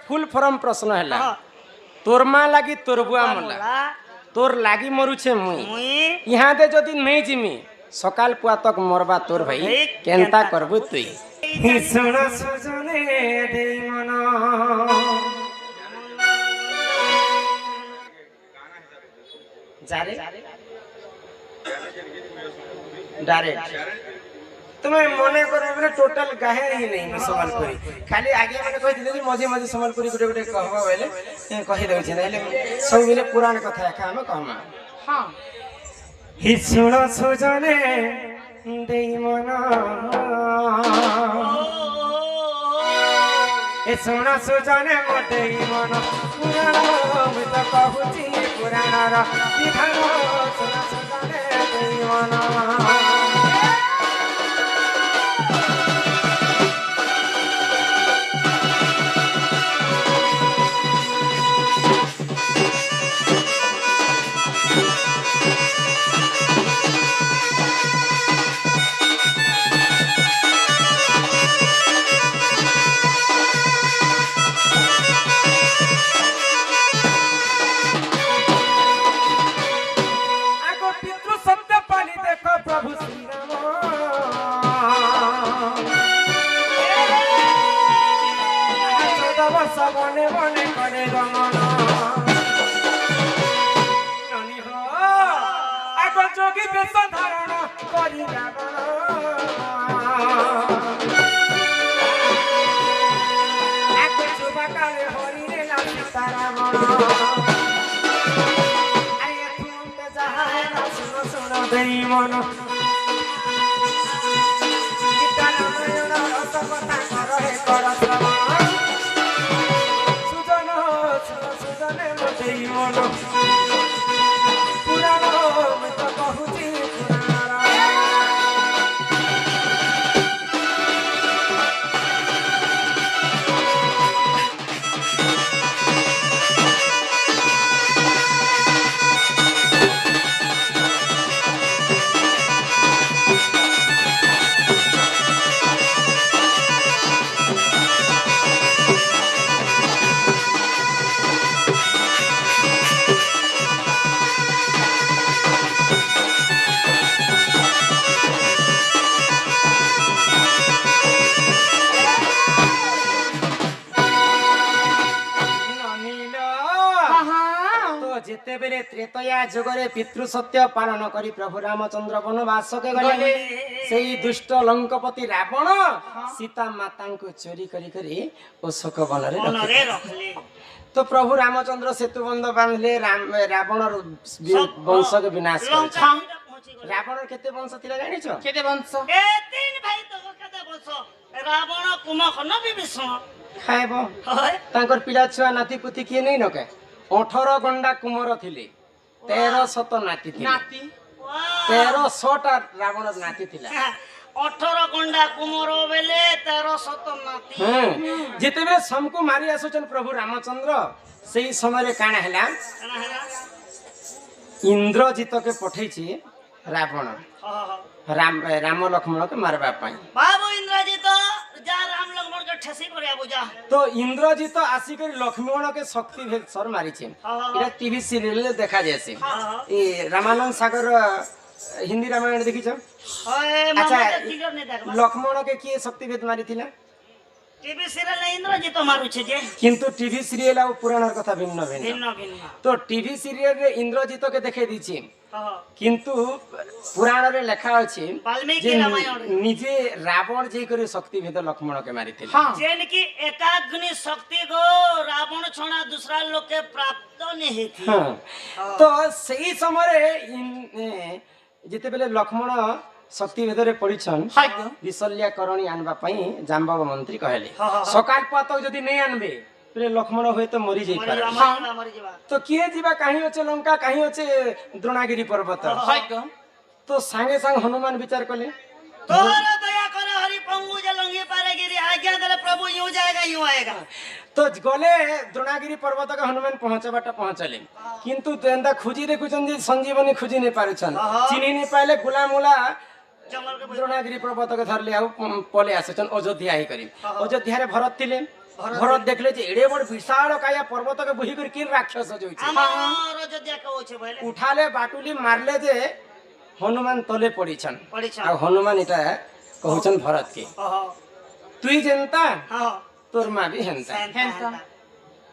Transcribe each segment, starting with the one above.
Full form प्रश्न है तोर माँ लगी तोर बुआ मला तोर लागी मरुछे मुई यहाँ दे जदि नहीं जिमी सकाल पुआ तक मरबा तोर भाई केनता करबु तुई सुन सुजने देई मन जारे डायरेक्ट तुम्हें मने करे टोटल गाहे ही नहीं संबलपुरी खाली आगे मैंने कहि दिले मझे मझे संबलपुरी गुटे गुटे कहबा बेले कहि दउ छै नले सब मिले पुराण कथा एका हम कहमा हां हि सुन सुजने देई मन ए सुन सुजने मोते मन पुराण मु त कहूची पुराण रा विधान सुन सुजने देई मन बने बने करे रमन ननी हो आगो जोगी बेश धारण करी रावण आगो सुबा काले हरि रे लासी तारावण अरे तुम जहां ना सुनो सुनो देई मन गीता रामायण रस कथा करे कर श्रवण पुराण मैं तो कहूची बेले त्रेतया जुगरे पितृ सत्य पालन करी प्रभु रामचंद्र वनवास के गले सेई दुष्ट लंकापति रावण सीता माता को चोरी करी करी अशोक वन रे रखले तो प्रभु रामचंद्र सेतु बंध बांधले रावण वंश के विनाश कर रावण केते वंश थिला जानि छ केते वंश ए तीन भाई तो केते वंश रावण कुंभकर्ण विभीषण खाइबो तांकर पिला छुआ नाती पुती के नहीं नके 18 गंडा कुमर थिले 1300 नाती थिले नाती 1300 टा रावण नाती थिला 18 गंडा कुमर बेले 1300 नाती जेते बे समको मारी आसुचन प्रभु रामचंद्र सेही समय रे काना हैला इंद्रजित के पठै छी रावण राम लक्ष्मण के मारबा पाई बाबू इंद्रजित जा राम लक्ष्मण के ठेसी करे बुझा तो इंद्रजित आसी कर लक्ष्मण के शक्ति भेद सर मारी छे इरा टीवी सीरियल में देखा जैसे ए रामानंद सागर हिंदी रामायण देखि छ अच्छा लक्ष्मण के की शक्ति भेद मारी थिला टीवी सीरियल इंद्रजित मारू छे जे किंतु टीवी सीरियल आ पुराण कथा भिन्न भिन्न तो टीवी सीरियल रे इंद्रजित के देखे दी छी किंतु पुराण रे लिखा अछि वाल्मीकि रामायण निजे रावण जे करे शक्ति भेद लक्ष्मण के मारी थिले जेन की एकाग्नि शक्ति को रावण छणा दूसरा लोग के प्राप्त नहीं हेथि तो सही समय रे जेते बेले लक्ष्मण शक्ति भेदरे पड़ीछन विशल्या करणी आनबा पई जाम्बव मंत्री कहले सकाल पातक जदी नहीं आनबे प्रे लक्ष्मण होय तो मरी जाई पारे तो किए जीवा काहे होचे लंका काहे होचे द्रोणागिरी पर्वत तो संगे संग हनुमान विचार कले तोरा दया करे हरि पंगु जे लंगी पारे गिरी आज्ञा दे प्रभु यूं जाएगा यूं आएगा तो गले द्रोणागिरी पर्वत का हनुमान पहुंचबाटा पहुंचले किंतु तेंदा खुजी देखुचन जे संजीवनी खुजी नहीं पारुछन चिनी नहीं पाले गुलामुला द्रोणागिरी पर्वत के धरले आ पले आसचन अयोध्या ही करी अयोध्या रे भरत थिले ভরত দেখলে যে এড়ে বড় বিশাল কায়া পর্বতকে বহি করে কি রাক্ষস যাচ্ছে ଆମର ଯଦି କହୁଛେ ବୋଇଲେ উঠালে বাটুলি মারলে যে হনুমান তলে পড়িছন ପଢିଛ আর হনুমান এটা কহুছন ভরত কে ଓହୋ তুই জেনতা ହଁ তোর মা বি হেনতা ହେନ୍ତା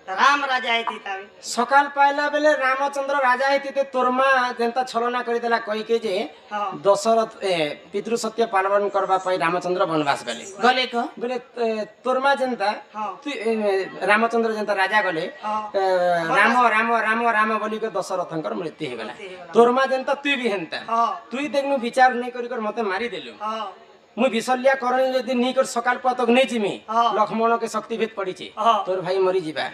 ରାମ ରାଜା ହେଇଥିତା সকাল পাইলা বেলে রামচন্দ্র রাজা হইতে তোর মা যেনতা ছলনা করিদেলা কইকে যে ହଁ দশরথ পিতৃ সত্য পালন করবা পাই রামচন্দ্র বনবাস গলে ଗଲେ କ বলে তোর মা যেনতা ହଁ তুই রামচন্দ্র যেনতা রাজা গলে ହଁ রাম রাম রাম রাম বলি কে দশরথঙ্কর মৃত্যু হইগলা ମୃତ୍ୟୁ ହେଇଗଲା। তোর মা যেনতা তুই বি হেনতা ହଁ তুই দেখনু বিচার নেই করি কর মতে মারি দেলু ହଁ মুই বিশল্যা করণী যদি নি কর সকাল পতক নেই জিমি ହଁ লক্ষ্মণকে শক্তিভেদ পড়িছে ହଁ তোর ভাই মরি ଯିବା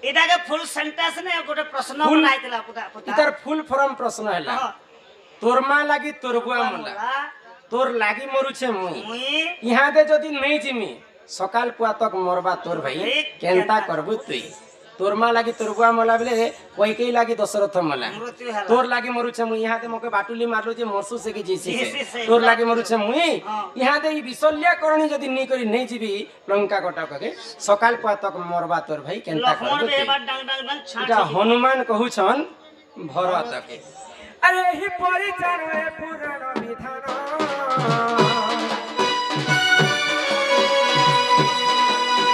ଏଟାକେ ଫୁଲ ସେଣ୍ଟେନ୍ସ ନେ ଗୋଟେ ପ୍ରଶ୍ନ Full- ବନାଇଥିଲା ପୁରା ইতার ফুল ফর্ম প্রশ্ন হেলা ହଁ তোর মা লাগি তোর বুয়া মলা ମଲା, তোর লাগি মরুছে মুই ମୁଇଁ ইহাদে যদি নেই জিমি সকাল পুয়াতক মরবা তোর ভাই এই কেনতা কেনতা করবু তুই তোর মা লাগি তোর বুয়া মলা বলে কইকেই লাগি দশরথ মলা ମୃତ୍ୟୁ ହେଲା তোর লাগি মরুছে মুই ইহাদে মকে বাটুলি মারলো যে মরসু সে কি জিসি জিসি সে। তোর লাগি মরুছে মুই হ্যাঁ। ইহাদে ই বিশল্যা করণী যদি নি করি নেই ଯିବି লঙ্কা কটককে সকাল পুয়াতক মরবা তোর ভাই কেনতা ଲକ୍ଷ୍ମଣ করবু ବି তুই এবার ଡାଙ୍ଗ ଡାଙ୍ଗ ଡାଙ୍ଗ ଛାଁ এটা হনুমান কহুছন ভরতকে আরে হি পরিচয় পুরাণ বিধান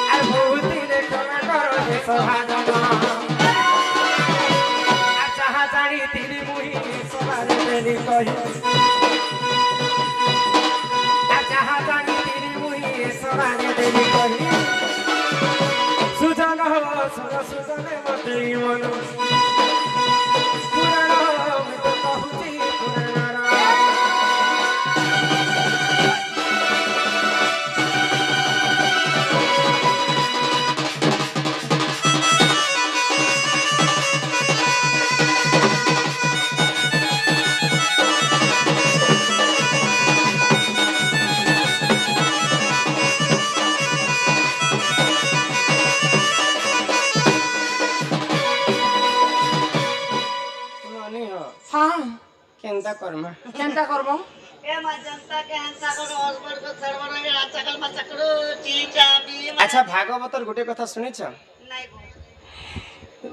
আর ভূতিরে কলা কর হে সহাজন আর যাহা জানি তিনি মুহি সবারে দেলি কহি আর যাহা জানি তিনি মুহি সবারে দেলি কহি সুজন হো সুজনে মতে মন পুরাণ আমি তো কহুছি পুরাণ শুনানি হ হ্যাঁ কেনতা কর্মা কেনটা করব ଏ ମା ଜନତା କେ ହେନ୍ତା କରୁ ଅସବର କ ସର୍ବର କେ ଆଚାକଲ ମାଚାକରୁ ଚିଚା ବି আচ্ছা ভাগবতর গোটে কথা শুনেছ নাই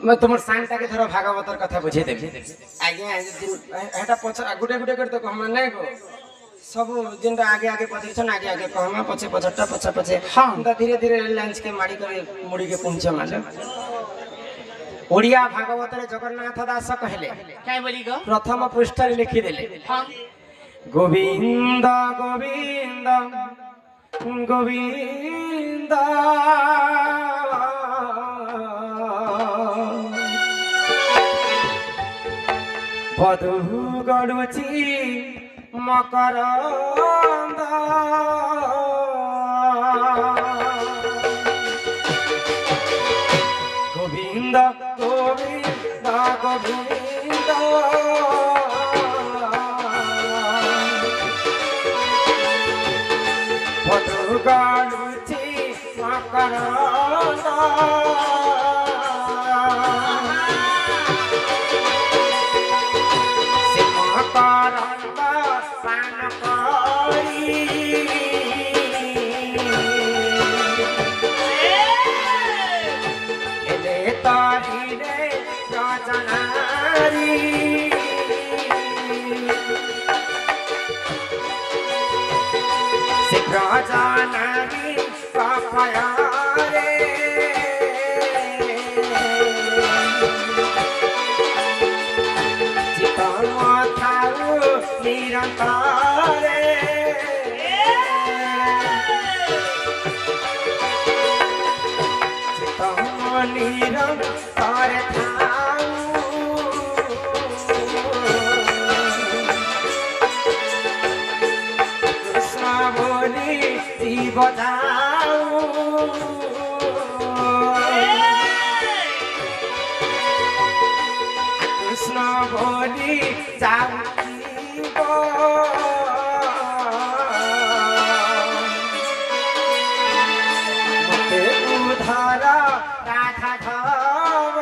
মই তোমার সাংটাকে ধর ভাগবতর কথা বুঝাই দেবি আজ্ঞা এটা পছ গুটে গুটে করে তো কহমা নাই গো ସବୁ ଯେନ୍ଟା ଆଗେ ଆଗେ ପଚାରିଛନ୍ ଆଗେ ଆଗେ କହମା ପଛେ ପଛରଟା ପଛେ ପଛେ ହଁ। ଏନ୍ତା ଧୀରେ ଧୀରେ ଲଞ୍ଚ କେ ମାଡ଼ି କରି ମୁଡ଼ିକେ ପୁଞ୍ଚ ମାନେ ଓଡ଼ିଆ ଭାଗବତରେ ଜଗନ୍ନାଥ ଦାସ କହିଲେ কাই বলি গো ପ୍ରଥମ ପୃଷ୍ଠାରେ ଲେଖିଦେଲେ হ্যাঁ গোবিন্দ গোবিন্দ গোবিন্দ বধু গড়ুচি মকরন্দ গোবিন্দ গোবিন্দ গোবিন্দ বধু গড়ুচি মকরন্দ মকরন্দ পান করি এলে তরিরে রচনারি শীঘ্র জানারি কপয়ারে চিতমথাউ নিরন্তরে নিরন্তরে থাউ কৃষ্ণ বলি জীব যাও কৃষ্ণ বলি যাও জীব মতে উদ্ধার রাঘাধব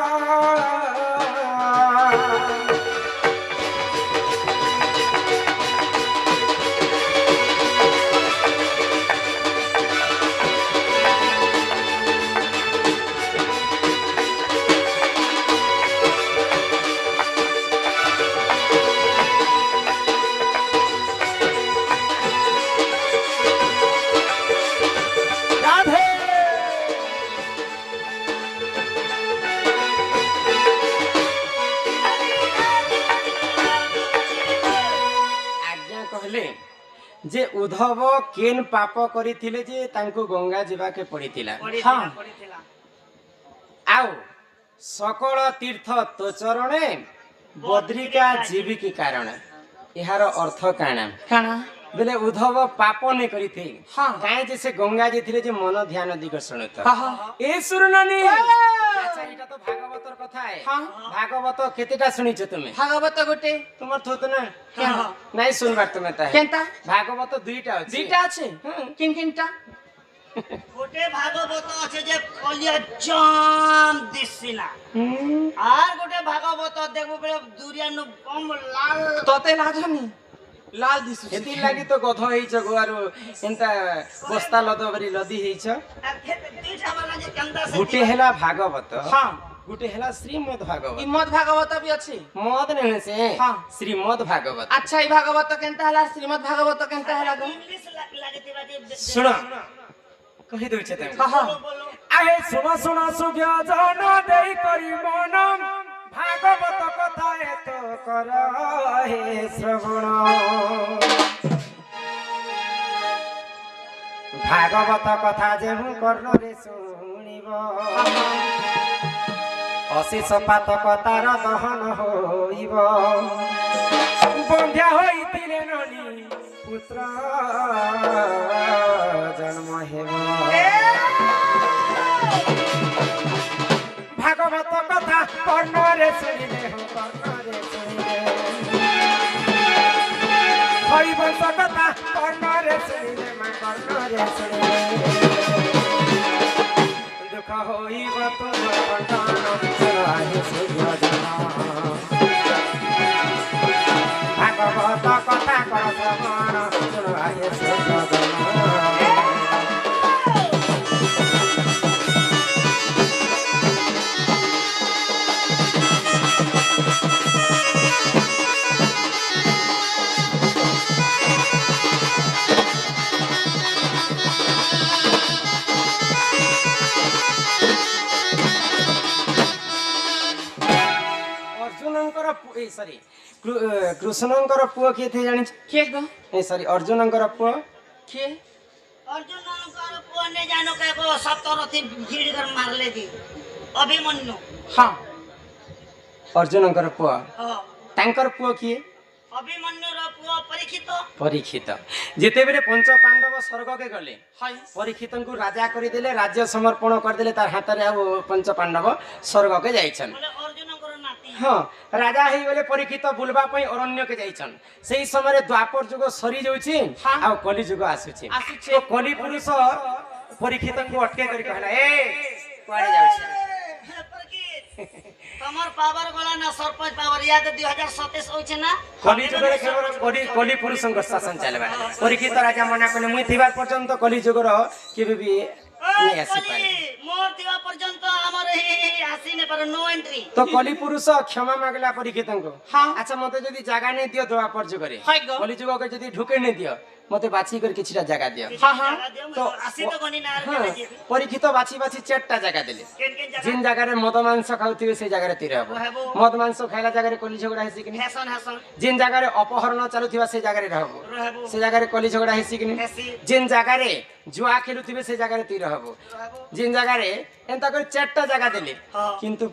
ଯେ ଉଦ୍ଧବ କେନ୍ ପାପ କରିଥିଲେ ଯେ ତାଙ୍କୁ ଗଙ୍ଗା ଯିବାକେ ପଡ଼ିଥିଲା ପଡ଼ିଥିଲା ଆଉ ସକଳ ତୀର୍ଥ ତୋ ଚରଣେ ବଦ୍ରିକା ଜୀବିକି କାରଣ ଏହାର ଅର୍ଥ କାଣା କାଣା ବେଲେ ଉଦ୍ଧବ ପାପ ନେ କରିଥେ ହଁ। କାହିଁ ଯେ ସେ ଗଙ୍ଗା ଯାଇଥିଲେ ଯେ ମନ ଧ୍ୟାନ ଦିଗ ଶୁଣୁଥ ହଁ, ହଁ। ଏ ଶୁଣୁନାନି ଆଚ୍ଛା ଏଟା ତ ଭାଗବତର କଥା है ହଁ। ଭାଗବତ କେତେଟା ଶୁଣିଛ ତୁମେ ଭାଗବତ ଗୋଟେ ତୁମର ଥୋତ ନା କେନ? ନାଇଁ ଶୁଣବାର ତୁମେ ତାহে କେନ୍ତା ଭାଗବତ ଦୁଇଟା ଅଛି ଦିଟା আছে কিন কিনটা ଗୋଟେ ଭାଗବତ ଅଛି ଯେ କଲିୟଜମ ଦିସିନା আর ଗୋଟେ ଭାଗବତ ଦେଖବୁ ବେଲେ ଦୁରିଆନୁ ବମ ଲାଲ তোতে লাজনি লাল দিছু ଏତି ଲାଗି ତ ଗଧ ହେଇଛ ଗୋଆରୁ ଏନ୍ତା ବସ୍ତା ଲଦ ବରି ଲଦି ହେଇଛ ଦୁଇଟା ବାଲା ଯେ କେନ୍ତା ସେ ଗୋଟେ ହେଲା ଭାଗବତ ହଁ ଗୋଟେ ହେଲା ଶ୍ରୀମଦ୍ ଭାଗବତ ইমদ ভাগবত বি আছে ମଦ ନୁହେଁ ସେ ହଁ। ଶ୍ରୀମଦ୍ ভাগବତ আচ্ছা এই ভাগবত কেনতা হলা শ্রীমদ ভাগবত কেনতা হলা গো ଇଂଲିଶ ଲାଗିଥିବା ଯେ ଶୁଣ କହି ଦଉଛେ ତମେ ହଁ ହଁ ବୋଲୋ ଆହେ ଶୁଣ ଶୁଣ ସୁଜ୍ଞ ଜନ ଦେଇ କରି ମନ ଭାଗବତ କଥା ଏତ କର ହେ ଶ୍ରବଣ ଭାଗବତ କଥା ଯେଉଁ କର୍ଣ୍ଣରେ ଶୁଣିବ ଅଶେଷ ପାତକ ତାର ଦହନ ହୋଇବ ବନ୍ଧ୍ୟା ହୋଇଥିଲେ ନନି ପୁତ୍ର ଜନ୍ମ ହେବ ଭାଗବତ କଥା କର୍ଣ୍ଣରେ ଶୁଣିଲେ ହୋ କର୍ଣ୍ଣରେ ଶୁଣିଲେ ହରିବଂଶ କଥା କର୍ଣ୍ଣରେ ଶୁଣିଲେ ମା କର୍ଣ୍ଣରେ ଶୁଣିଲେ ଦୁଃଖ ହୋଇବ ତୁମ କଣ୍ଟନ ଆହେ ସୂର୍ଯ୍ୟଜନ ଭାଗବତ କଥା କର ଶ୍ରବଣ ଆହେ ସୂର୍ଯ୍ୟଜନ ସରି କୃଷ୍ଣଙ୍କର ପୁଅ କିଏ ଥିଲେ ଜାଣିଛ কে গো ସରି ଅର୍ଜୁନଙ୍କର ପୁଅ কে ଅର୍ଜୁନଙ୍କର ପୁଅ ନେ ଜାনো କାକୁ ସପ୍ତରଥି ଭିଡ କର ମାରଲେ ଦି ଅଭିମନ୍ୟୁ হ্যাঁ ଅର୍ଜୁନଙ୍କର ପୁଅ ହଁ ତାଙ୍କର ପୁଅ କିଏ ଅଭିମନ୍ୟୁର ପୁଅ ପରୀକ୍ଷିତ ପରୀକ୍ଷିତ ଯେତେବେଳେ ପଞ୍ଚ ପାଣ୍ଡବ ସ୍ୱର୍ଗକେ ଗଲେ হয় ପରୀକ୍ଷିତଙ୍କୁ ରାଜା କରିଦେଲେ ରାଜ୍ୟ ସମର୍ପଣ କରିଦେଲେ ତାର ହାତରେ ଆଉ ପଞ୍ଚ ପାଣ୍ଡବ ସ୍ୱର୍ଗକେ ଯାଇଛନ୍ ବୋଲେ ଅର୍ଜୁନଙ୍କର ନାତି ହଁ ରାଜା ହେଇଗଲେ ପରୀକ୍ଷିତ ବୁଲବା ପାଇଁ ଅରଣ୍ୟକେ ଯାଇଛନ୍ ସେଇ ସମୟରେ ଦ୍ୱାପର ଯୁଗ ସରି ଯାଉଛି ଆଉ କଲି ଯୁଗ ଆସୁଛି ଆସୁଛି। ତ କଲି ପୁରୁଷ ପରୀକ୍ଷିତଙ୍କୁ ଅଟକେ କରି କହିଲା ଏ କୁଆଡେ ଯାଉଛି ତମର ପାୱାର ଗଲା ନା ସରପଞ୍ଚ ପାୱାର ୟାଦ 2027 होइছে ନା କଲି ଯୁଗରେ କେବଳ କଲି ପୁରୁଷଙ୍କ ଶାସନ ଚାଲିବା ପରୀକ୍ଷିତ ରାଜା ମନା କଲେ ମୁଇଁ ଥିବା ପର୍ଯ୍ୟନ୍ତ କଲି ଯୁଗର କେବେ ବି ନେଇ ଆସିପାରେ मोर दिवा पर्यंत हमर ही आसी ने पर नो एंट्री तो कली पुरुष क्षमा मागला परीक्षितଙ୍କୁ हाँ। अच्छा मते जदी जागा नै दियो द्वापर जुगरे हाय गो। कली जुगके जदी ढुके नै दियो मते बाछी कर किछटा जागा दियो हाँ, हाँ। तो आसी तो गनी ना हाँ, परीक्षित बाछी बाछी चारटा जागा देले केन केन जगह जिन जगह रे मद मांस खाउथिबे से जगह रे तीर हबो रहबो। मद मांस खाइला जगह रे कली झगड़ा हेसी कि फैशन हसन जिन जगह रे अपहरण चालुथिबा से जगह रे रहबो रहबो से जगह रे कली झगड़ा हेसी कि हेसी। जिन जगह रे जुआ खेलुथिबे से जगह रे तीर हबो रहबो जिन जगह रे एंता कर चारटा जगह देले हाँ। किंतु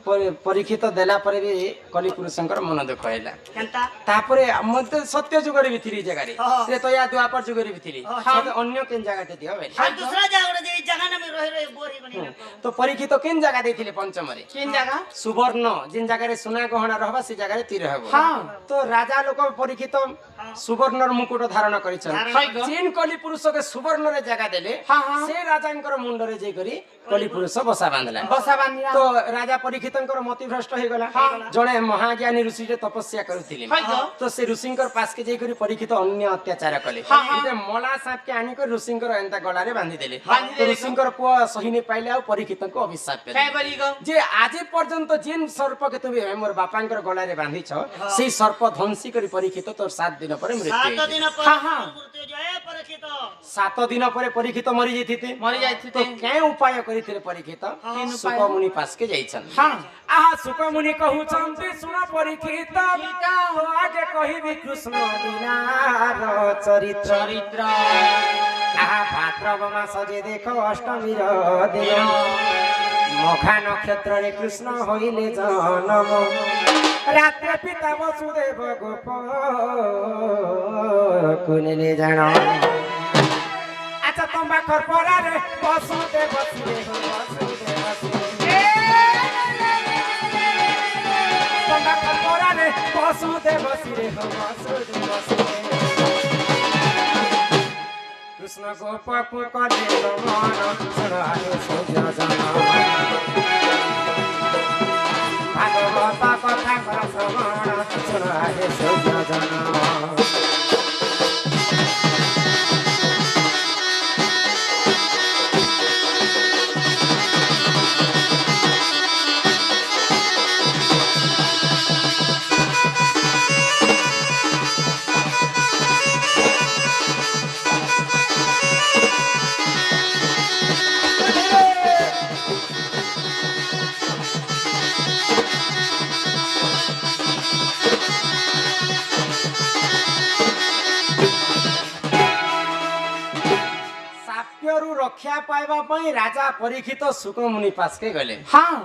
परीक्षित देला परे भी कली पुरुषंकर मन दुख हैला केनता तापरे मते सत्य जुगरे भी थिरी जगह रे हाँ। त्रेतया द्वापर जुगरे भी थिरी हाँ। मते अन्य केन जगह ते दियो भाई और दूसरा जगह जे जगह ना में रह रहे बोरी बनी तो परीक्षित केन जगह देथिले पंचम रे কেন জায়গা सुवर्ण जिन जगह रे सोना गहना रहबा से जगह रे तीर हबो हाँ। तो राजा लोक परीक्षित सुवर्णर मुकुट धारण करिछन हाय गो। जिन कली पुरुष के सुवर्ण रे जगह देले हाँ, हाँ। से राजांकर मुंड रे जे करी कली पुरुष बसा बांधला বসা বান্ধিলা तो राजा परीक्षितंकर मति भ्रष्ट हो गला जणे महाज्ञानी ऋषि रे तपस्या करुथिले हाय गो। तो से ऋषिंकर पास के जेकरी परीक्षित अन्य अत्याचार कले हाँ, हाँ। इते मला सांप के आनी कर ऋषिंकर एंता गला रे बांधी देले बांधी तो देले। ऋषिंकर पुआ सही नै पाइले आ परीक्षितंको अभिशाप কে पेले বলি গো जे आज पर्यंत जेन सर्प के तुमे मोर बापांकर गला रे बांधी छ सेई सर्प ध्वंसी करी परीक्षित तोर 7 दिन पर मृत्यु 7 दिन पर हाँ, हाँ। मृत्यु जाए परीक्षित 7 दिन पर পরীক্ষিত মরি যাইতে মরি তো যাইতে কে উপায় করিଥିଲେ পরীক্ষিত কেন উপায়? সুক মুনি পাশকে যাইছন হ্যাঁ আহা সুক মুনি কহুচন্তি শুণ পরীক্ষিত তো আগে কহিবি কৃষ্ণ লীলার চরিত্র চরিত্র আহা ভাদ্রব মাস যে দেখো অষ্টমীর দিন মখা নক্ষত্রে কৃষ্ণ হইলে জনম রাত্রে পিতা বসুদেব গোপ কুলিলে জান আচ্ছা তোমা খরপরারে বসুদেব বসিরে বসুদেব বসিরে তোমা খরপরারে বসুদেব বসিরে বসুদেব বসিরে কৃষ্ণ গোপ করে মন শরণে সুজন ভাগবত কথা কর শ্রবণ শরণে সুজন ସାପ୍ୟରୁ ରକ୍ଷା ପାଇବା ପାଇଁ ରାଜା ପରୀକ୍ଷିତ ସୁକମୁନି ପାଶକେ ଗଲେ হ্যাঁ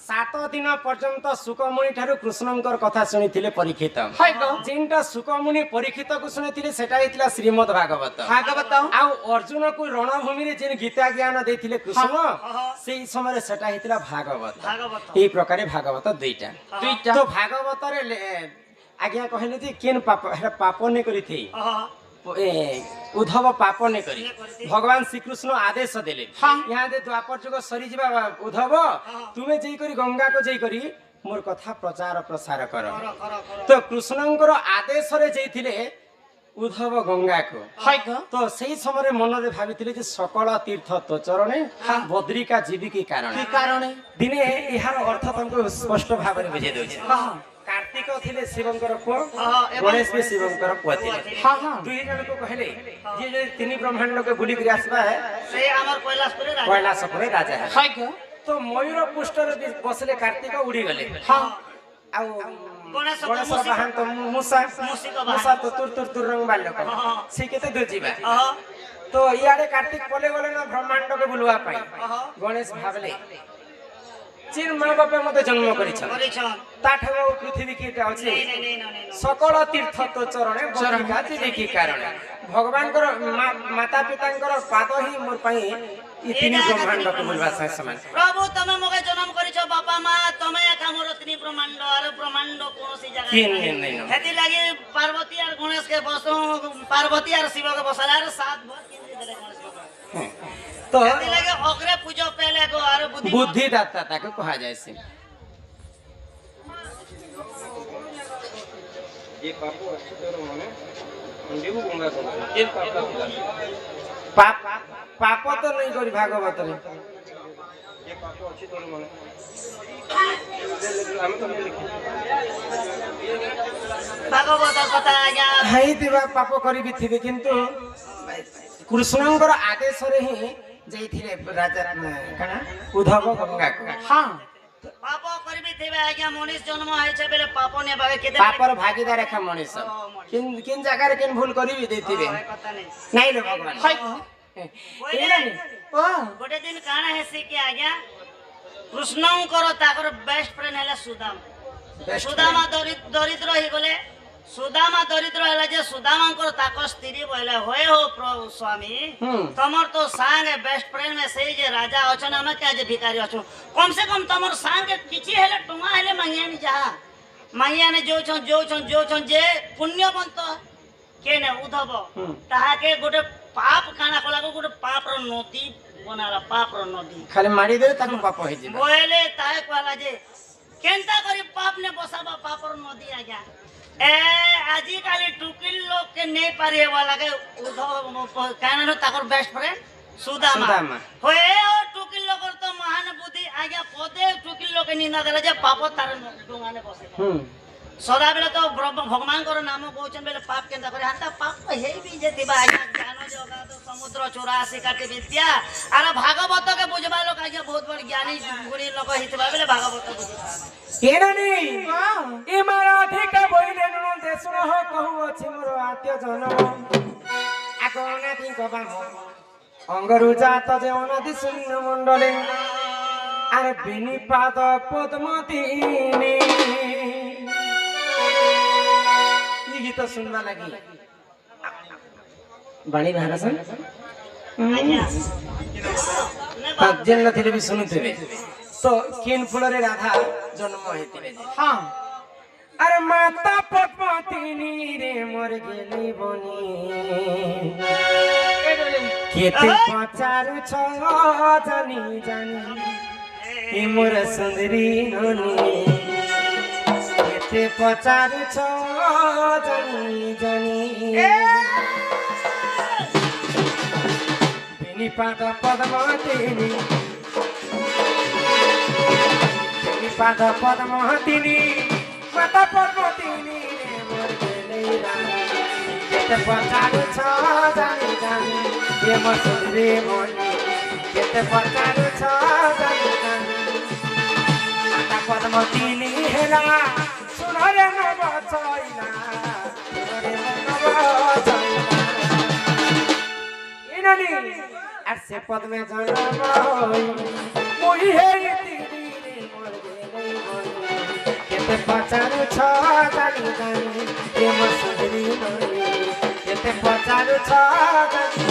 7 ଦିନ ପର୍ଯ୍ୟନ୍ତ ସୁକମୁନି ଠାରୁ କୃଷ୍ଣଙ୍କର କଥା ଶୁଣିଥିଲେ ପରୀକ୍ଷିତ হয় গো ଯେନ୍ଟା ସୁକମୁନି ପରୀକ୍ଷିତକୁ ଶୁଣିଥିଲେ ସେଟା ହେଇଥିଲା ଶ୍ରୀମଦ ଭାଗବତ ভাগবত ଆଉ ଅର୍ଜୁନକୁ ରଣଭୂମିରେ ଯେନ୍ ଗୀତା ଜ୍ଞାନ ଦେଇଥିଲେ କୃଷ୍ଣ ସେଇ ସମୟରେ ସେଟା ହେଇଥିଲା ଭାଗବତ ଭାଗବତ এই ପ୍ରକାରେ ଭାଗବତ ଦୁଇଟା দুইটা তো ଭାଗବତରେ ଆଜ୍ଞା କହିଲେ ଯେ କେନ୍ ପାପ ହେଟା ପାପ ନେ କରିଥି উদ্ধব পাপ নে করি ভগবান শ্রীকৃষ্ণ আদেশ দেলে ইহাদে দ্বাপর যুগ সরি যা উদ্ধব তুমি যেই করি গঙ্গা কো যেই করি মোর কথা প্রচার প্রসার কর তো কৃষ্ণঙ্কর আদেশরে যেইଥିଲେ উদ্ধব গঙ্গা কো হয় গো তো সেই সময় মନରେ ভাবিଥିଲେ যে সকল তীর্থ তো চরণে বদ্রিকা জীবী কি কারণে কি কারণে দিনে ইহার অর্থ তাঙ্কু স্পষ্ট ভাবে বুঝাই দেউছে कार्तिक थिले शिवंकर पुओ गणेश भी शिवंकर पुओ थिले हाँ हाँ दुई जन को कहले जे जे तीन ब्रह्मांड के बुली कर आसबा है ସେ ଆମର କୈଳାସପୁରରେ ରାଜା कैलाश पर राजा है হয় গো तो मयूर पुष्ट रे बसले कार्तिक उड़ी गले हाँ आउ गणेश तो गणेश मूषिक। बाहन तो मूसा मूषिक बाहन। मूसा तो तुर रंग बाल्य को हाँ। से केते दूर जीवा ଅହ, तो इयाडे कार्तिक पले गले ना ब्रह्मांड के बुलवा पाई ଅହ, गणेश भाबले चिर माँ बापे मते जन्म करिछ କରିଛନ୍। ताठव पृथ्वी कीटा अछि ନେଇ, ନେଇ, ନେଇ, ନେଇ, ନେଇ। सकल तीर्थ तो चरणे बद्रिका जीवी की कारण भगवान माता पिता पाद ही मोर पाई ई तीन ब्रह्मांड को बोलवा समान ପ୍ରଭୁ ତମେ ମକେ ଜନ୍ମ କରିଛ ବାପା ମା ତମେ ଏକା ମୋର ତିନି ବ୍ରହ୍ମାଣ୍ଡ ଆର ବ୍ରହ୍ମାଣ୍ଡ କୌଣସି ଜାଗା କିନ୍ କିନ୍ ନାଇଁ ନ। ହେତି ଲାଗି ପାର୍ବତୀ ଆର ଗଣେଶ କେ ବସୁ ପାର୍ବତୀ ଆର ଶିବ କେ ବସାଲା ଆର ସାତ ଭର କେମିତି ଦେଲେ ଗଣେଶ ଭଗବାନ तो ହେତି ଲାଗି ଅଗ୍ରେ ପୂଜ ପେଲେ go ଆର ବୁଦ୍ଧି बुद्धिदाता ताके कहा जाय से ये पापो अच्छी तरह माने अंडे को गंगा कर ये पापा पाप पाप तो नहीं करी भागवत रे ये पापो अच्छी तरह माने हम तो नहीं लिखे ଭାଗବତ କଥା ଆଜ୍ଞା हाई दिवा पाप करी भी थिबे किंतु कृष्णଙ୍କର आदेशରେ ହିଁ ଯାଇଥିଲେ ରାଜା କାଣା ଉद्धବ ଗଙ୍ଗା को हाँ ପାପ କରିବି ଥିବେ ଆଜ୍ଞା ମଣିଷ ଜନ୍ମ ହେଇଛେ ବେଲେ ପାପ ନେବାକେ କେତେ पापर भागीदार एका मनीष किन किन जगह रे किन भूल करी भी देथिबे କଥା ନାହିଁ नहीं रे भगवान হয় গো ଏଇଲାନି ও ଗୋଟେ ଦିନ କାଣା ହେସି କି ଆଜ୍ଞା କୃଷ୍ଣଙ୍କର ତାଙ୍କର ବେଷ୍ଟ ଫ୍ରେଣ୍ଡ ହେଲା ସୁଦାମ Best ସୁଦାମା ଦରିଦ୍ର ହେଇଗଲେ ସୁଦାମା ଦରିଦ୍ର ହେଲା ଯେ ସୁଦାମାଙ୍କର ତାଙ୍କ ସ୍ତ୍ରୀ ବୋଇଲେ ହୋଏ ହୋ ପ୍ରଭୁ ସ୍ୱାମୀ ତମର ତ ସାଙ୍ଗେ ବେଷ୍ଟ ଫ୍ରେଣ୍ଡ ମେ ସେଇ ଯେ ରାଜା ଅଛନ୍ ଆମେ କେ ଯେ ଭିକାରୀ ଅଛୁ କମ ସେ କମ ତମର ସାଙ୍ଗେ କିଛି ହେଲେ ଟଙ୍କା ହେଲେ ମାଗିଆନି ଯାହା ମାଗିଆନି ଯୋଉଛନ୍ ଯେ ପୁଣ୍ୟବନ୍ତ କେନେ ଉଦ୍ଧବ ତାହାକେ ଗୋଟେ ପାପ କାଣା କଲାକୁ ଗୋଟେ ପାପର ନଦୀ ବନାଲା ପାପର ନଦୀ खाली मारी दे ताको पाप होई जिबा बोले ताहे कहला जे केनता करी पाप ने बसाबा पापर नदी आज्ञा ए आजी काली टुकिल लोग के नहीं पारे वाला के उधो काना न ताकर बेस्ट फ्रेंड सुदामा सुदामा। होए ओ टुकिल लोग तो महान बुद्धि आज्ञा पदे टुकिल लोग के निंदा देला जे पाप तार डोंगा ने बसे ସଦାବେଳେ ତ ଭଗବାନଙ୍କର ନାମ କହୁଛନ୍ ବେଲେ ପାପ କେନ୍ତା କରି ହାନ୍ତା ପାପ ହେଇ ବି ଯେତିବା ଆଜ୍ଞା ଜ୍ଞାନ ଜଗତ ସମୁଦ୍ର 84 କାଟି ବିଦ୍ୟା ଆର ଭାଗବତକେ ବୁଝବା ଲୋକ ଆଜ୍ଞା ବହୁତ ବଡ଼ ଜ୍ଞାନୀ ଗୁଣୀ ଲୋକ ହେଇଥିବା ବେଲେ ଭାଗବତ ବୁଝିବା କେନନି ଏ ମାରାଠି କା ବଇଲେ ନ ଦେଶୁନ ହ କହୁ ଅଛି ମୋର ଆତ୍ୟ ଜନମ আগনাথি কবাম অঙ্গরু জাত যে অনাদি শূন্য মণ্ডলে আর বিনি পাদ পদ্মতিনি এই গীত শুনবা লাগি বাণী ভাগাসন যেন নথিলে বি শুনুথিবে তো কিন ফুলরে রাধা জন্ম হইতিলে হ্যাঁ আরে মাতা পদ্মতিনি রে মোর গেলি বনি কেতে পচারু ছ জানি জানি এ মোর সুন্দরী ননি কেতে পচারু ছ জানি জানি বিনি পাদ পদ্মতিনি বিনি পাদ পদ্মতিনি মাতা পদ্মতিনি রে মোর গেলি রানী কেতে পচারু ছ জানি জানি এ মোর সুন্দরী মনি কেতে পচারু ছ জানি জানি মাতা পদ্মতিনি হেলা শুনরে নব চইলা শুনরে নব চইলা ইনানি আর সে পদ্মে জন্ম হই মই হেই তিরি রে মোর গেলি বনি কেতে পচারু ছ জানি জানি এ মোর সুন্দরী মনি কেতে পচারু ছ জানি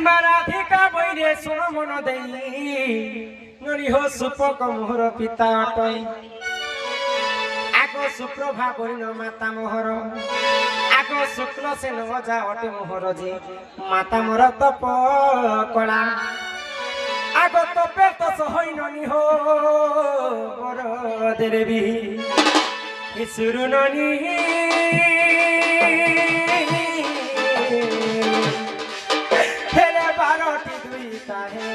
মারাধিকা বৈরে শুণ মন দেই নরিহ সুপক মোহর পিতা অটই আগ সুপ্রভা বরিণ মাতা মোহর আগ শুক্ল সেন অজা অটে মোহর যে মাতা মোর তপ কলা আগ তপে তো সহই ননিহ বর দেবী হিসুরু ননি বারোটি দুই তাহে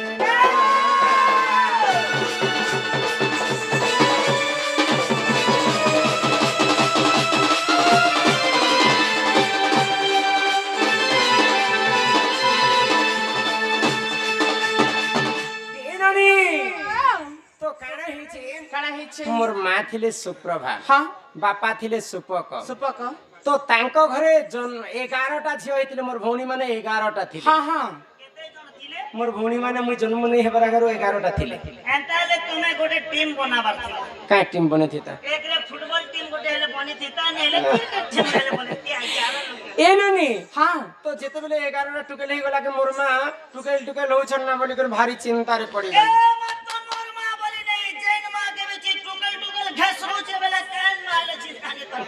তো কাଣା ହେଇଛି মোর মা থিলে সুপ্রভা হ্যাঁ বাপা থিলে সুপক সুপক তো তাঙ্ক ঘরে 11টা ঝিও হইতিলে মোর ভৌণী মানে 11টা থিলে হ্যাঁ হ্যাঁ କେତେ ଜଣ ଥିଲେ মোর ভৌণী মানে মুই জন্ম নেই হেবার আগর 11টা থিলে ଏନ୍ତା ହେଲେ ତୁମେ ଗୋଟେ ଟିମ୍ ବନାବାର ଥିଲା কাই টিম বনে থিতা ଏକରେ ଫୁଟବଲ ଟିମ୍ ଗୋଟେ ହେଲେ ବନିଥିତା ନେଲେ କ୍ରିକେଟ ଟିମ୍ ହେଲେ ବନିଥି ଆଜ୍ଞା এ নানি হ্যাঁ তো যেতেবেলে 11টা টুকেল হই গলা কে মোর মা টুকেল টুকেল হউছন না বলি করে ভারী চিন্তারে পড়ি ଏ গলি ମତ ମୋର ମା ବୋଲି ନେଇ ଜୈନ ମା କେବେ ଚି ଟୁକେଲ ଟୁକେଲ ଘେସ ରହୁଛେ ବେଲେ କେନ୍ ମାଲେ ଚିନ୍ତାନି କର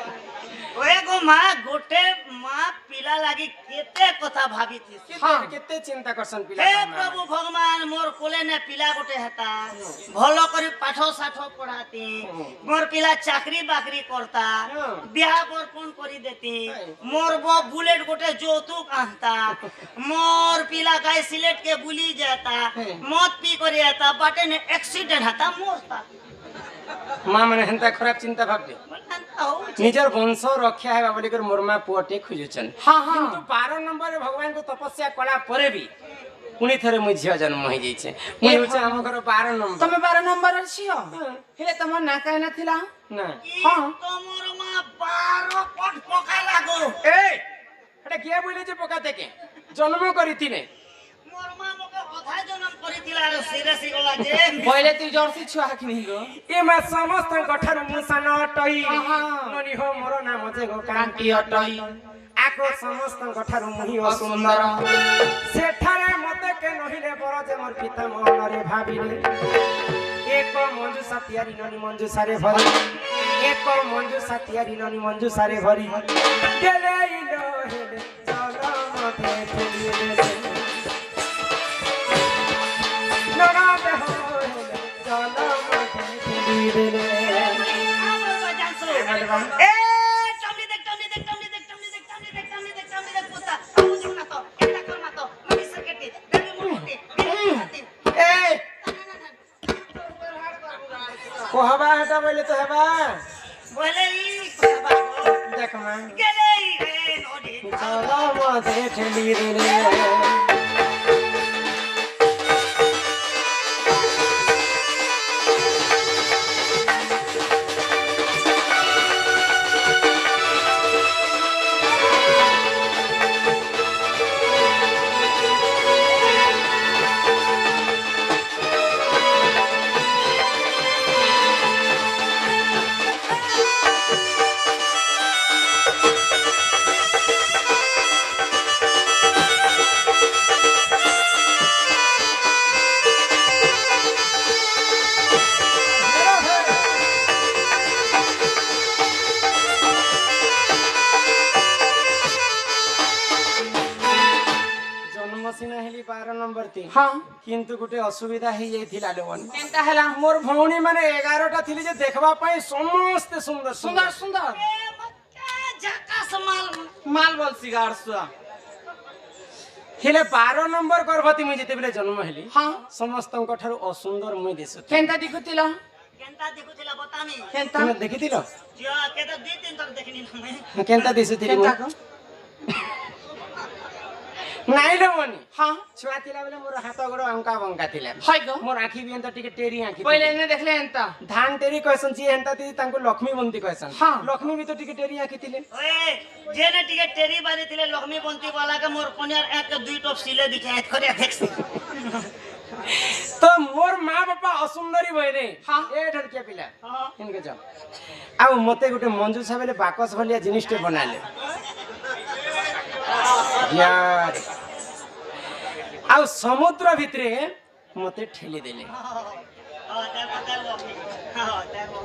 ଓଏ ଗো ମା ଗୋଟେ ମା ପିଲା ଲାଗି କେତେ କଥା ଭାବିଥିସି কেতে চিন্তা করছন পিলা हे प्रभु भगवान मोर कोले ने पिला गोटे हेता भलो करी पाठ साठ पढ़ाती मोर पिला चाकरी बाकरी करता बिहा बरपन करी देती मोर बो बुलेट गोटे जोतुक आनता मोर पिला गाय सिलेट के बुली जाता मत पी करी आता बाटे ने एक्सीडेंट हता मोरता মা মানে হেনতা খারাপ চিন্তা ভাববে নিজের বংশ রক্ষা হেবা বলি করে মোর মা পুଅଟେ খুঁজুছন হ্যাঁ হ্যাঁ কিন্তু 12 নম্বরে ভগবানଙ୍କୁ তপস্যা কলা পরে ବି পুনি থরে মুই ঝিଅ জন্ম হই যাইছে মুই হচ্ছে ଆମ ঘর 12 নম্বর ତମେ 12 ନମ୍ବର ଝିଅ ହେଲେ ତମ ନା କାହିଁ ନଥିଲା না हाँ तोमर मा 12 पट पका लागो এই এটা কে বলে যে পোকা থেকে জন্ম করিতিনে मोर मा मोके अधा ଜନ୍ମ କରିଥିଲା ଆର ସିରିୟସ୍ ଗଲା ଯେ ପहिले ତୁଇ ଜର୍ସି ଛୁଆ କିଣି ଗো ଏ ମା ସମସ୍ତଙ୍କ ଠାରୁ ମୁଁ ସାନ ଅଟଇ ଆହା। ନନି ହୋ ମୋର ନାମ ଯେ ଗୋ କାନ୍ତି ଅଟଇ ଆଗ ସମସ୍ତଙ୍କ ଠାରୁ ମୁହିଁ ଅସୁନ୍ଦର ସେଠାରେ ମତେ କେ ନହିଲେ ବର ଯେ ମୋର ପିତା ମନରେ ଭାବିଲେ ଏକ ମଞ୍ଜୁ ସାତିଆରି ନନି ମଞ୍ଜୁ ସାରେ ଭରି ଏକ ମଞ୍ଜୁ ସାତିଆରି ନନି ମଞ୍ଜୁ ସାରେ ଭରି ଗେଲେଇଲୋ ହେଲେ ଚଲ ମତେ ଠେଲିଲେ ନରଦେ ହୋ ହେଲେ ଚଲ ମତେ ଠେଲିଲେ ଏ ଟମି দেখ পুতা বুঝু না তো এটা কর না তো আমি সেকেটি দেবি মুটি ए को हवा हटा बोले तो हवा বলে ই কথা देख मां গেলে রে নদী चलो मते ठेली रे जन्मसिना हेली 12 नंबर ती हां किंतु गुटे असुविधा ही जाइथिला लोन केनता हैला मोर भौणी माने 11 टा थिली जे देखबा पई समस्त सुंदर सुंदर सुंदर এ মক্কা জাকাস মাল माल बोल सिगार सुआ हेले 12 नंबर गर्भवती मुई जेते बेले जन्म हेली हां समस्तଙ୍କ ଠାରୁ असुंदर मुई दिसु केनता दिखुतिला কেনতা দেখুছিলা বতামি केनता तुम देखिथिलो জিও কেতা দুই তিন তক দেখিনি আমি केनता दिसुथिली केनता को नाइ लो मनी हां छुआ थिला बेले मोर हाथ गोड़ अंका बंका थिला हाय गो मोर आखी भी एंता टिके टेरी आखी पहिले ने देखले एंता धान टेरी कहसन छी एंता ती तांको लक्ष्मी बंती कहसन हाँ। लक्ष्मी भी तो टिके टेरी आखी थिले ওয়ে জেনে টিকে টেরি বাড়ি দিলে লক্ষ্মী বন্তি বলা কে মোর কনিয়ার এক দুই টপ সিলে দিকে এক করে দেখছি तो मोर माँ बापा असुंदरी भइले हाँ। ए ढड़किया पिला হ্যাঁ इनके जाओ आ मते गुटे मंजू साबेले बाकस भलिया जिनिसटे बनाले यार आ समुद्र भितरे मते ठेली देले দেখো দেখো হ্যাঁ দেখো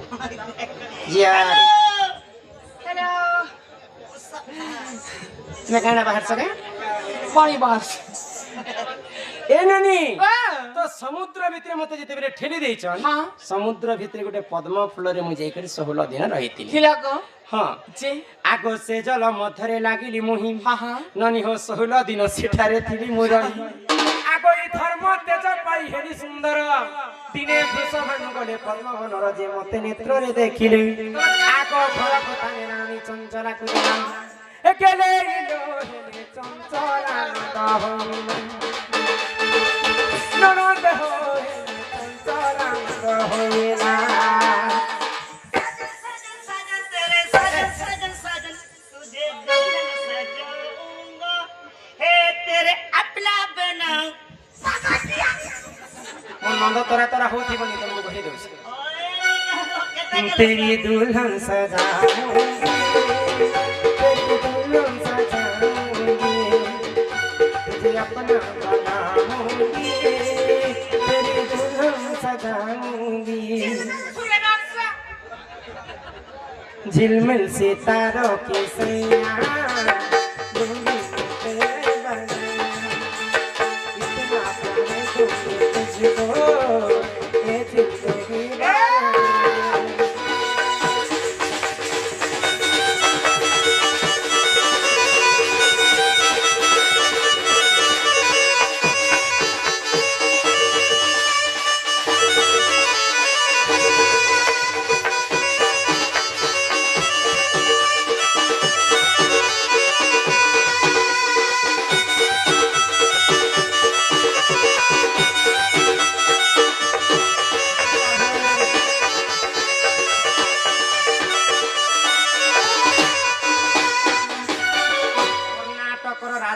यार हेलो तुम्हें कहना बाहर सके पानी बस ए नानी वाह तो समुद्र भितरे मते जेते बेले ठेली देइछन हां समुद्र भितरे गुटे पद्म फूल रे मु जाई करी 16 दिन रहितिली खिला को हां जे आगो से जल मथरे लागिली मुहि हां हां ननी हो 16 दिन सेठारे थिली मुरही आगो ई धर्म तेज पाई हेली सुंदर दिने वृषभानु गले पद्मवनर जे मते नेत्र रे देखिले आगो घर पताने रानी चंचला कुजला एकेले लो हेले चंचला ननद हो हेले चंचला होइला साजन तेरे साजन साजन साजन तुझे दुल्हन सजाऊंगा हे तेरे अपना बनाऊं मन नंद तोरा तोरा होती बनी तुमको कहि दोस ओए केता तेरी दुल्हन सजाऊंगी तेरी दुल्हन सजाऊंगी तुझे अपना बनाऊंगी तेरी दुल्हन सजाऊंगी झिलमिल सितारों की सैया दूंगी तेरे बना इतना प्यार दूंगी तुझको ये जिंदगी भर।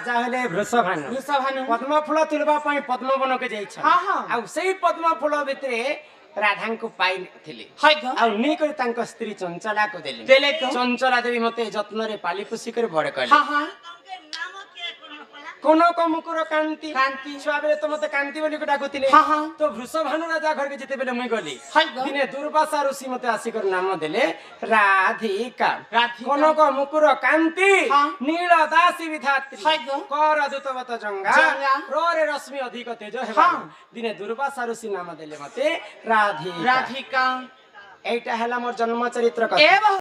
ରାଜା ହେଲେ ବୃଷଭାନୁ। ବୃଷଭାନୁ। ପଦ୍ମ ଫୁଲ ତୁଳିବା ପାଇଁ ପଦ୍ମବନକୁ ଯାଇଛନ୍ତି। ହଁ, ହଁ। ଆଉ ସେଇ ପଦ୍ମ ଫୁଲ ଭିତରେ ରାଧାଙ୍କୁ ପାଇଥିଲେ। ହାଇ ଗ ଆଉ ନେଇକରି ତାଙ୍କ ସ୍ତ୍ରୀ ଚଞ୍ଚଳାକୁ ଦେଲେ। ଦେଲେ ତ ଚଞ୍ଚଳା ଦେବୀ ମତେ ଯତ୍ନରେ ପାଲି ପୋଷି କରି ବଡ କଲେ। ହଁ ହଁ ତମକେ ନାମ କିଏ କଣ କଲା କନକ ମୁକୁର କାନ୍ତି। କାନ୍ତି। ଛୁଆ ବେଳେ ତ ମତେ କାନ୍ତି ବୋଲି ଡାକୁଥିଲେ। ହଁ, ହଁ। ତ ବୃଷଭାନୁ ରାଜା ଘରକୁ ଯେତେବେଳେ ମୁଇଁ ଗଲି ହାଇ ଗ ଦିନେ ଦୁର୍ବାସା ଋଷି ମତେ ଆସିକରି ନାମ ଦେଲେ ରାଧିକା। ରାଧିକା। କନକ ମୁକୁର କାନ୍ତି ହଁ। ନୀଳ ଦାସୀ ବିଧାତ୍ରୀ ହାଇ ଗ କର ଦୂତବତ ଜଙ୍ଗା ଜଙ୍ଗା। ରରେ ରଶ୍ମି ଅଧିକ ତେଜ ହେବା ହଁ। ଦିନେ ଦୁର୍ବାସା ଋଷି ନାମ ଦେଲେ ମତେ ରାଧିକା। ରାଧିକା এইটা ହେଲା ମୋର ଜନ୍ମ ଚରିତ୍ର କଥା। ଏ